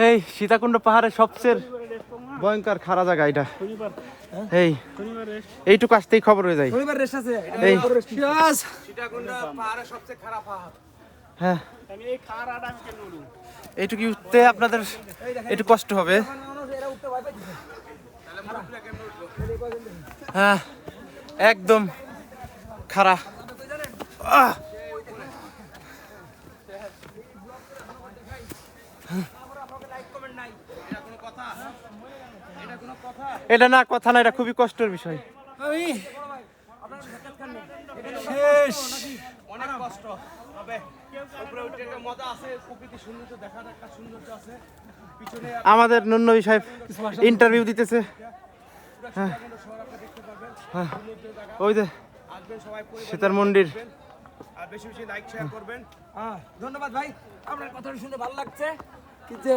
এই সীতাকুণ্ড পাহাড়ের সবচেয়ে ভয়ঙ্কর খাড়া জায়গা এটা। এই এইটুকু আসতেই খবর হয়ে যায়। এই সীতাকুণ্ড পাহাড়ের সবচেয়ে খারাপ পাহাড়। হ্যাঁ, এইটুকু উঠতে আপনাদের একটু কষ্ট হবে। হ্যাঁ, একদম খাড়া। এটা না কথা না, এটা খুবই কষ্টের বিষয়। অনেক কষ্ট হবে। আমাদের নুন্নবী সাহেব ইন্টারভিউ দিতেছে। ওই যে সীতার মন্দির। বেশি বেশি লাইক শেয়ার করবেন। ধন্যবাদ ভাই, আপনার কথা শুনে ভালো লাগছে। কিন্তু